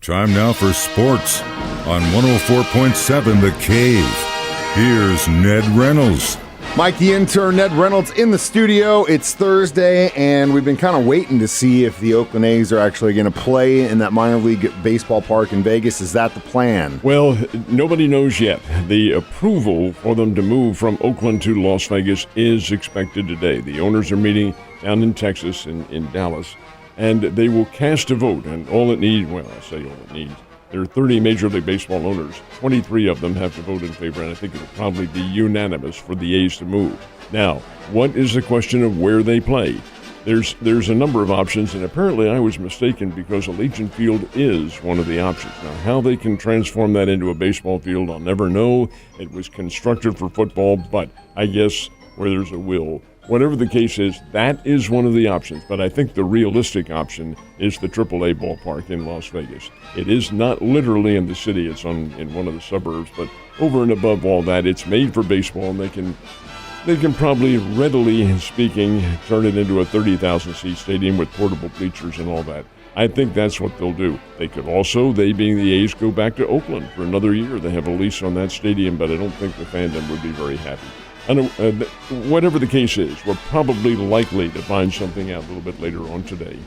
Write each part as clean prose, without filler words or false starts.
Time now for sports on 104.7 The Cave. Here's Ned Reynolds. Mike the intern, Ned Reynolds in the studio. It's Thursday, and we've been kind of waiting to see if the Oakland A's are actually going to play in that minor league baseball park in Vegas. Is that the plan? Well, nobody knows yet. The approval for them to move from Oakland to Las Vegas is expected today. The owners are meeting down in Texas, in Dallas, and they will cast a vote. And all it needs, well, I say all it needs, there are 30 Major League Baseball owners. 23 of them have to vote in favor, and I think it'll probably be unanimous for the A's to move. Now, what is the question of where they play? There's a number of options, and apparently I was mistaken because Allegiant Field is one of the options. Now, how they can transform that into a baseball field, I'll never know. It was constructed for football, but I guess where there's a will. Whatever the case is, that is one of the options. But I think the realistic option is the AAA ballpark in Las Vegas. It is not literally in the city. It's in one of the suburbs. But over and above all that, it's made for baseball, and they can probably, readily speaking, turn it into a 30,000-seat stadium with portable bleachers and all that. I think that's what they'll do. They could also, they being the A's, go back to Oakland for another year. They have a lease on that stadium, but I don't think the fandom would be very happy. Whatever the case is, we're probably likely to find something out a little bit later on today.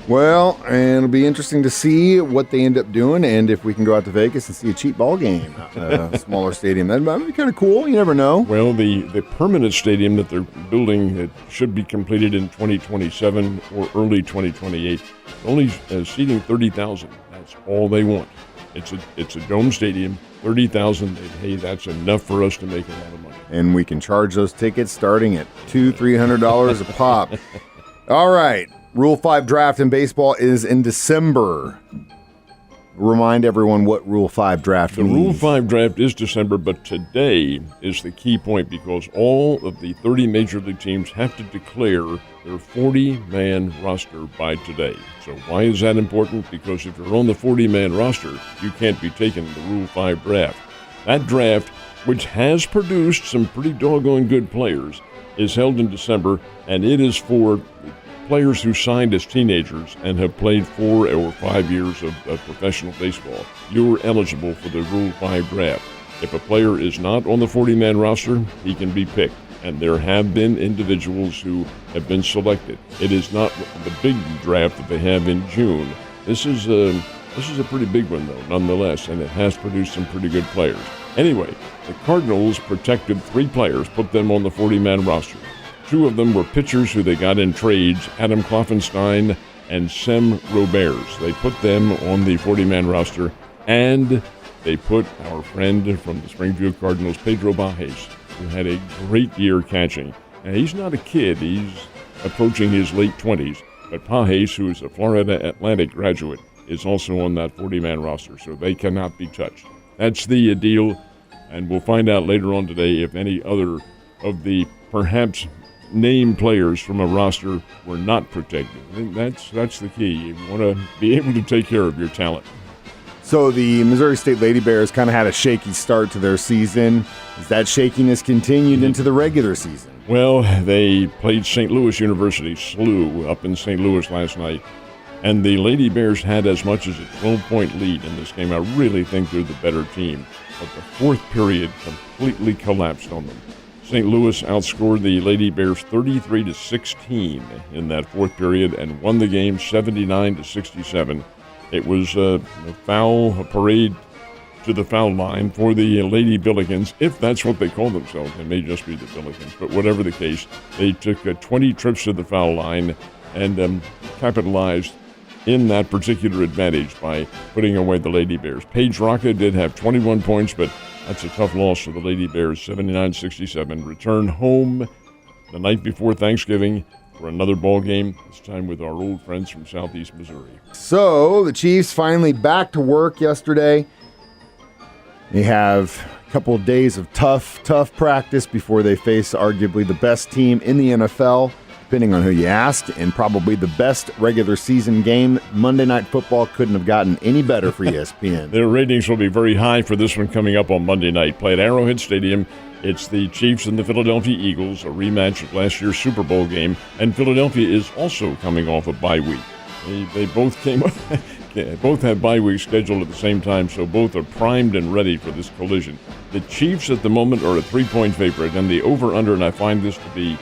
Well, and it'll be interesting to see what they end up doing, and if we can go out to Vegas and see a cheap ball game at a smaller stadium. That might be kind of cool. You never know. Well, the permanent stadium that they're building, it should be completed in 2027 or early 2028. Only seating 30,000. That's all they want. It's a dome stadium, 30,000. Hey, that's enough for us to make a lot of money. And we can charge those tickets starting at $200-$300 a pop. All right. Rule 5 draft in baseball is in December. Remind everyone what Rule 5 draft means. The Rule 5 draft is December, but today is the key point because all of the 30 Major League teams have to declare their 40-man roster by today. So why is that important? Because if you're on the 40-man roster, you can't be taken in the Rule 5 draft. That draft, which has produced some pretty doggone good players, is held in December, and it is for players who signed as teenagers and have played 4 or 5 years of professional baseball. You're eligible for the Rule 5 draft. If a player is not on the 40-man roster, he can be picked. And there have been individuals who have been selected. It is not the big draft that they have in June. This is a pretty big one, though, nonetheless, and it has produced some pretty good players. Anyway, the Cardinals protected 3 players, put them on the 40-man roster. 2 of them were pitchers who they got in trades, Adam Kloffenstein and Sem Roberts. They put them on the 40-man roster, and they put our friend from the Springfield Cardinals, Pedro Bajes, who had a great year catching. Now, he's not a kid. He's approaching his late 20s. But Bajes, who is a Florida Atlantic graduate, is also on that 40-man roster, so they cannot be touched. That's the deal, and we'll find out later on today if any other of the perhaps named players from a roster were not protected. I think that's the key. You want to be able to take care of your talent. So the Missouri State Lady Bears kind of had a shaky start to their season. Is that shakiness continued into the regular season? Well, they played St. Louis University, SLU, up in St. Louis last night, and the Lady Bears had as much as a 12-point lead in this game. I really think they're the better team, but the fourth period completely collapsed on them. St. Louis outscored the Lady Bears 33-16 in that fourth period and won the game 79-67. It was a parade to the foul line for the Lady Billikens, if that's what they call themselves. They may just be the Billikens, but whatever the case, they took 20 trips to the foul line and capitalized in that particular advantage by putting away the Lady Bears. Paige Rocca did have 21 points, but that's a tough loss for the Lady Bears, 79-67. Return home the night before Thanksgiving for another ball game, this time with our old friends from Southeast Missouri. So the Chiefs finally back to work yesterday. They have a couple of days of tough practice before they face arguably the best team in the NFL, depending on who you ask, and probably the best regular season game. Monday Night Football couldn't have gotten any better for ESPN. Their ratings will be very high for this one coming up on Monday night. Play at Arrowhead Stadium. It's the Chiefs and the Philadelphia Eagles, a rematch of last year's Super Bowl game, and Philadelphia is also coming off a bye week. They both came both have bye weeks scheduled at the same time, so both are primed and ready for this collision. The Chiefs at the moment are a 3-point favorite, and the over-under, and I find this to be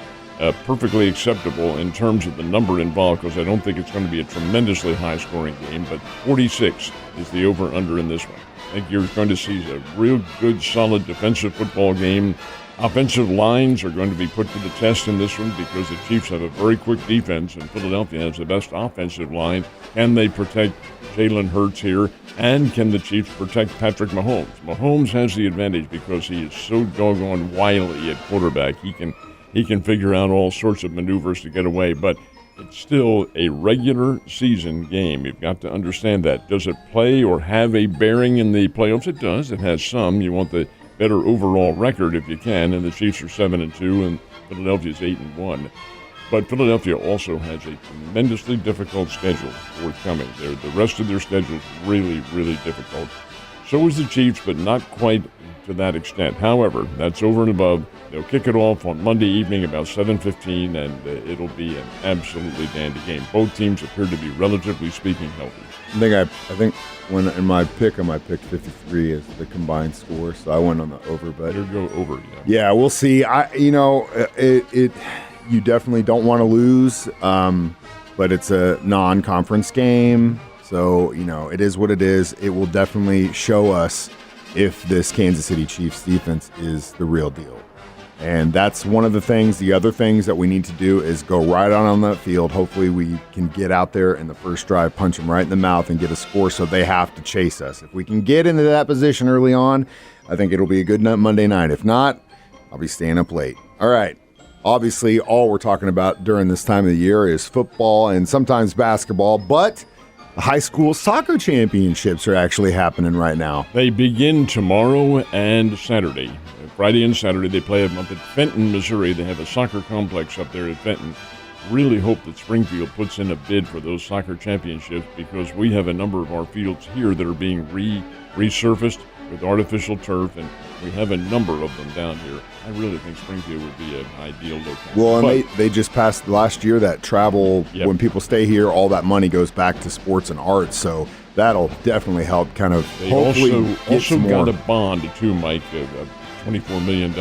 perfectly acceptable in terms of the number involved, because I don't think it's going to be a tremendously high-scoring game, but 46 is the over-under in this one. I think you're going to see a real good, solid defensive football game. Offensive lines are going to be put to the test in this one because the Chiefs have a very quick defense, and Philadelphia has the best offensive line. Can they protect Jalen Hurts here? And can the Chiefs protect Patrick Mahomes? Mahomes has the advantage because he is so doggone wily at quarterback. He can figure out all sorts of maneuvers to get away, but it's still a regular season game. You've got to understand that. Does it play or have a bearing in the playoffs? It does. It has some. You want the better overall record if you can, and the Chiefs are 7-2, and Philadelphia's 8-1. But Philadelphia also has a tremendously difficult schedule forthcoming. The rest of their schedule is really, really difficult. So is the Chiefs, but not quite to that extent. However, that's over and above. They'll kick it off on Monday evening about 7:15, and it'll be an absolutely dandy game. Both teams appear to be, relatively speaking, healthy. I think when in my pick, I picked 53 as the combined score, so I went on the over. But better go over, yeah, we'll see. You definitely don't want to lose, but it's a non-conference game, so it is what it is. It will definitely show us if this Kansas City Chiefs defense is the real deal. And that's one of the things. The other things that we need to do is go right on that field. Hopefully we can get out there in the first drive, punch them right in the mouth, and get a score so they have to chase us. If we can get into that position early on, I think it'll be a good Monday night. If not, I'll be staying up late. All right. Obviously, all we're talking about during this time of the year is football and sometimes basketball, but the high school soccer championships are actually happening right now. They begin tomorrow and Saturday. Friday and Saturday, they play them up at Fenton, Missouri. They have a soccer complex up there at Fenton. Really hope that Springfield puts in a bid for those soccer championships because we have a number of our fields here that are being resurfaced with artificial turf, and we have a number of them down here. I really think Springfield would be an ideal location. Well, and they just passed last year that travel, Yep. When people stay here, all that money goes back to sports and arts, so that'll definitely help kind of They hopefully get also some more. got a bond, too, Mike, of $24 million,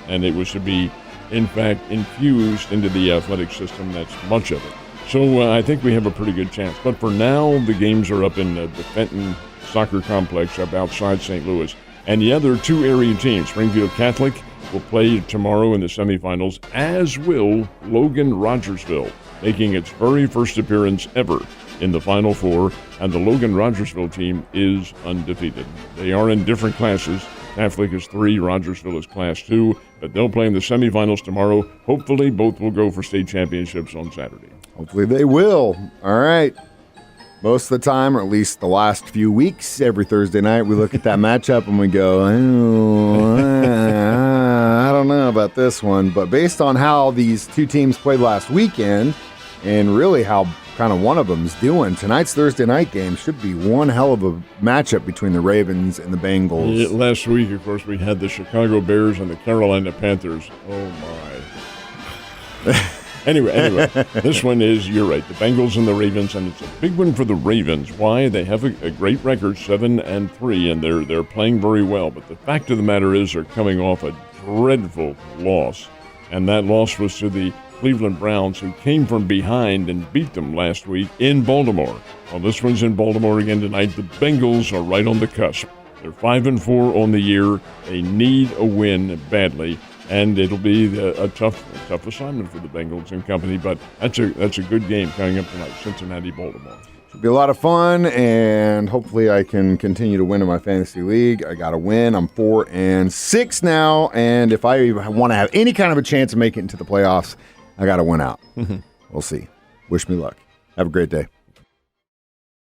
and it was to be, in fact, infused into the athletic system. That's much of it. So I think we have a pretty good chance. But for now, the games are up in the Fenton Soccer Complex up outside St. Louis. And the other two area teams, Springfield Catholic, will play tomorrow in the semifinals, as will Logan Rogersville, making its very first appearance ever in the Final Four. And the Logan Rogersville team is undefeated. They are in different classes. Catholic is 3, Rogersville is Class 2, but they'll play in the semifinals tomorrow. Hopefully, both will go for state championships on Saturday. Hopefully they will. All right. Most of the time, or at least the last few weeks, every Thursday night, we look at that matchup and we go, I don't know about this one. But based on how these two teams played last weekend and really how kind of one of them's doing, tonight's Thursday night game should be one hell of a matchup between the Ravens and the Bengals. Last week, of course, we had the Chicago Bears and the Carolina Panthers. Oh, my. Anyway, this one is, you're right, the Bengals and the Ravens, and it's a big one for the Ravens. Why? They have a great record, 7-3, and they're playing very well. But the fact of the matter is they're coming off a dreadful loss, and that loss was to the Cleveland Browns, who came from behind and beat them last week in Baltimore. Well, this one's in Baltimore again tonight. The Bengals are right on the cusp. They're 5-4 on the year. They need a win badly, and it'll be a tough assignment for the Bengals and company. But that's a good game coming up tonight, Cincinnati-Baltimore. It'll be a lot of fun, and hopefully I can continue to win in my fantasy league. I got to win. I'm 4-6 now, and if I want to have any kind of a chance of making it into the playoffs, I got to win out. We'll see. Wish me luck. Have a great day.